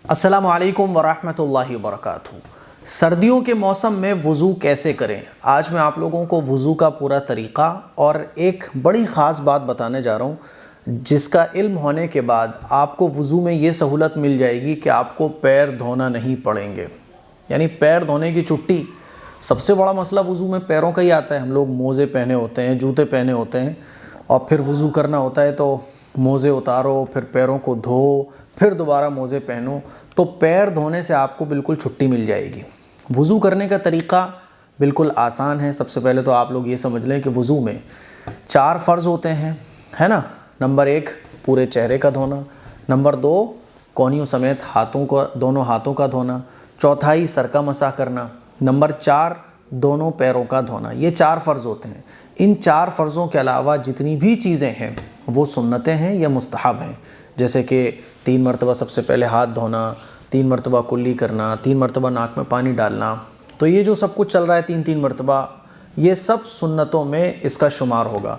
السلام علیکم ورحمۃ اللہ وبرکاتہ۔ سردیوں کے موسم میں وضو کیسے کریں؟ آج میں آپ لوگوں کو وضو کا پورا طریقہ اور ایک بڑی خاص بات بتانے جا رہا ہوں، جس کا علم ہونے کے بعد آپ کو وضو میں یہ سہولت مل جائے گی کہ آپ کو پیر دھونا نہیں پڑیں گے، یعنی پیر دھونے کی چھٹی۔ سب سے بڑا مسئلہ وضو میں پیروں کا ہی آتا ہے۔ ہم لوگ موزے پہنے ہوتے ہیں، جوتے پہنے ہوتے ہیں، اور پھر وضو کرنا ہوتا ہے تو موزے اتارو، پھر پیروں کو دھو، پھر دوبارہ موزے پہنو، تو پیر دھونے سے آپ کو بالکل چھٹی مل جائے گی۔ وضو کرنے کا طریقہ بالکل آسان ہے۔ سب سے پہلے تو آپ لوگ یہ سمجھ لیں کہ وضو میں 4 فرض ہوتے ہیں، ہے نا؟ نمبر 1 پورے چہرے کا دھونا، نمبر 2 کونیوں سمیت دونوں ہاتھوں کا دھونا، چوتھائی سر کا مسح کرنا، نمبر 4 دونوں پیروں کا دھونا۔ یہ 4 فرض ہوتے ہیں۔ ان 4 فرضوں کے علاوہ جتنی بھی چیزیں ہیں وہ سنتیں ہیں یا مستحب ہیں، جیسے کہ 3 مرتبہ سب سے پہلے ہاتھ دھونا، 3 مرتبہ کلی کرنا، 3 مرتبہ ناک میں پانی ڈالنا۔ تو یہ جو سب کچھ چل رہا ہے 3 مرتبہ، یہ سب سنتوں میں اس کا شمار ہوگا۔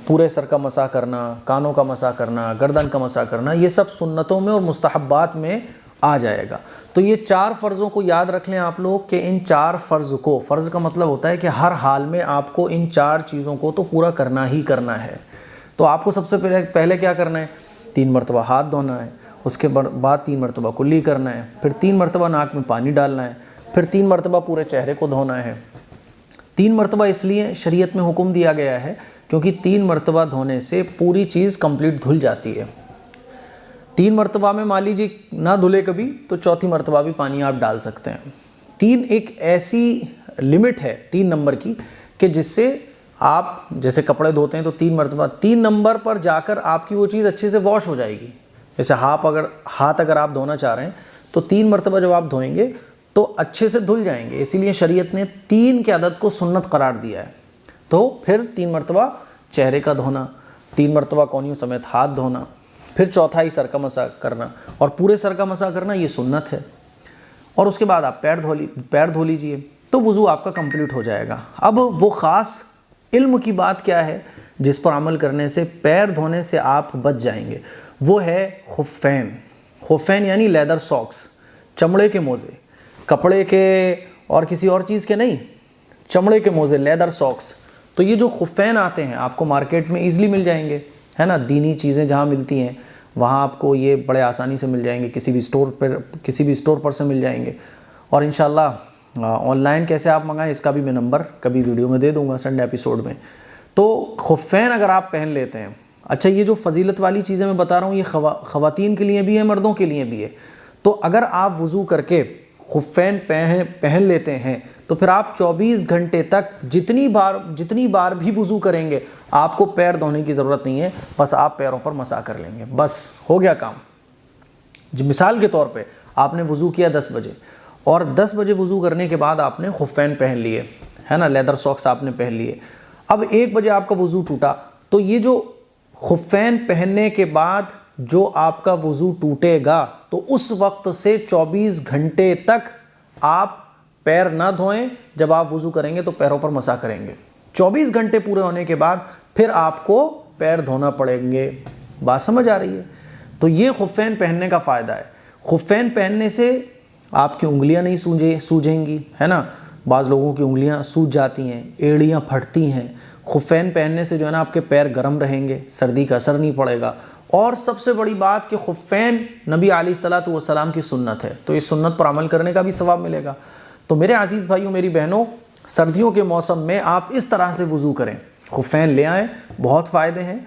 پورے سر کا مسح کرنا، کانوں کا مسح کرنا، گردن کا مسح کرنا، یہ سب سنتوں میں اور مستحبات میں آ جائے گا۔ تو یہ 4 فرضوں کو یاد رکھ لیں آپ لوگ کہ ان 4 فرض کا مطلب ہوتا ہے کہ ہر حال میں آپ کو ان 4 چیزوں کو تو پورا کرنا ہی کرنا ہے۔ تو آپ کو سب سے پہلے کیا کرنا ہے؟ 3 مرتبہ ہاتھ دھونا ہے، اس کے بعد 3 مرتبہ کلی کرنا ہے، پھر 3 مرتبہ ناک میں پانی ڈالنا ہے، پھر 3 مرتبہ پورے چہرے کو دھونا ہے۔ 3 مرتبہ اس لیے شریعت میں حکم دیا گیا ہے کیونکہ 3 مرتبہ دھونے سے پوری چیز کمپلیٹ دھل جاتی ہے۔ 3 مرتبہ میں مان لیجیے نہ دھلے کبھی تو 4تھی مرتبہ بھی پانی آپ ڈال سکتے ہیں۔ 3 ایک ایسی لمٹ ہے 3 نمبر کی کہ جس سے آپ جیسے کپڑے دھوتے ہیں تو 3 مرتبہ، 3 نمبر پر جا کر آپ کی وہ چیز اچھے سے واش ہو جائے گی۔ جیسے ہاتھ اگر آپ دھونا چاہ رہے ہیں تو 3 مرتبہ جب آپ دھوئیں گے تو اچھے سے دھل جائیں گے، اسی لیے شریعت نے 3 کے عدد کو سنت قرار دیا ہے۔ تو پھر 3 مرتبہ چہرے کا دھونا، 3 مرتبہ کونیوں سمیت ہاتھ دھونا، پھر چوتھائی سر کا مسح کرنا، اور پورے سر کا مسح کرنا یہ سنت ہے۔ اور اس کے بعد آپ پیر دھو لیجئے تو وضو آپ کا کمپلیٹ ہو جائے گا۔ اب وہ خاص علم کی بات کیا ہے جس پر عمل کرنے سے پیر دھونے سے آپ بچ جائیں گے؟ وہ ہے خفین۔ خفین یعنی لیدر ساکس، چمڑے کے موزے، کپڑے کے اور کسی اور چیز کے نہیں، چمڑے کے موزے، لیدر ساکس۔ تو یہ جو خفین آتے ہیں آپ کو مارکیٹ میں ایزلی مل جائیں گے، ہے نا؟ دینی چیزیں جہاں ملتی ہیں وہاں آپ کو یہ بڑے آسانی سے مل جائیں گے، کسی بھی اسٹور پر سے مل جائیں گے۔ اور انشاءاللہ آن لائن کیسے آپ منگائیں اس کا بھی میں نمبر کبھی ویڈیو میں دے دوں گا سنڈے ایپیسوڈ میں۔ تو خفین اگر آپ پہن لیتے ہیں، اچھا یہ جو فضیلت والی چیزیں میں بتا رہا ہوں یہ خواتین کے لیے بھی ہے، مردوں کے لیے بھی ہے۔ تو اگر آپ وضو کر کے خفین پہن لیتے ہیں تو پھر آپ 24 گھنٹے تک جتنی بار بھی وضو کریں گے آپ کو پیر دھونے کی ضرورت نہیں ہے، بس آپ پیروں پر مسح کر لیں گے، بس ہو گیا کام۔ مثال کے طور پہ آپ نے وضو کیا 10 بجے، اور 10 بجے وضو کرنے کے بعد آپ نے خفین پہن لیے، ہے نا؟ لیدر ساکس آپ نے پہن لیے۔ اب 1 بجے آپ کا وضو ٹوٹا تو یہ جو خفین پہننے کے بعد جو آپ کا وضو ٹوٹے گا تو اس وقت سے 24 گھنٹے تک آپ پیر نہ دھوئیں۔ جب آپ وضو کریں گے تو پیروں پر مسح کریں گے۔ 24 گھنٹے پورے ہونے کے بعد پھر آپ کو پیر دھونا پڑیں گے۔ بات سمجھ آ رہی ہے؟ تو یہ خفین پہننے کا فائدہ ہے۔ خفین پہننے سے آپ کی انگلیاں نہیں سوجیں گی، ہے نا؟ بعض لوگوں کی انگلیاں سوج جاتی ہیں، ایڑیاں پھٹتی ہیں۔ خفین پہننے سے جو ہے نا آپ کے پیر گرم رہیں گے، سردی کا اثر نہیں پڑے گا۔ اور سب سے بڑی بات کہ خفین نبی علیہ الصلوۃ والسلام کی سنت ہے، تو اس سنت پر عمل کرنے کا بھی ثواب ملے گا۔ تو میرے عزیز بھائیوں، میری بہنوں، سردیوں کے موسم میں آپ اس طرح سے وضو کریں، خفین لے آئیں، بہت فائدے ہیں۔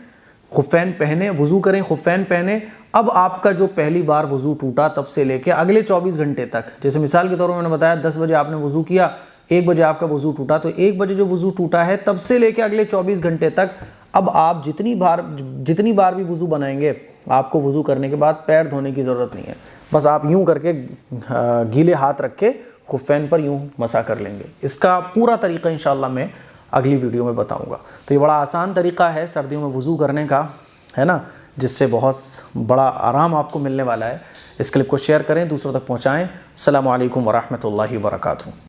خفین پہنیں، وضو کریں، خفین پہنیں۔ اب آپ کا جو پہلی بار وضو ٹوٹا تب سے لے کے اگلے 24 گھنٹے تک، جیسے مثال کے طور پر میں نے بتایا 10 بجے آپ نے وضو کیا، 1 بجے آپ کا وضو ٹوٹا، تو 1 بجے جو وضو ٹوٹا ہے تب سے لے کے اگلے 24 گھنٹے تک اب آپ جتنی بار بھی وضو بنائیں گے آپ کو وضو کرنے کے بعد پیر دھونے کی ضرورت نہیں ہے، بس آپ یوں کر کے گیلے ہاتھ رکھ کے خفین پر یوں مسح کر لیں گے۔ اس کا پورا طریقہ انشاءاللہ میں اگلی ویڈیو میں بتاؤں گا۔ تو یہ بڑا آسان طریقہ ہے سردیوں میں وضو کرنے کا، ہے نا؟ جس سے بہت بڑا آرام آپ کو ملنے والا ہے۔ اس کلپ کو شیئر کریں، دوسروں تک پہنچائیں۔ السلام علیکم ورحمۃ اللہ وبرکاتہ۔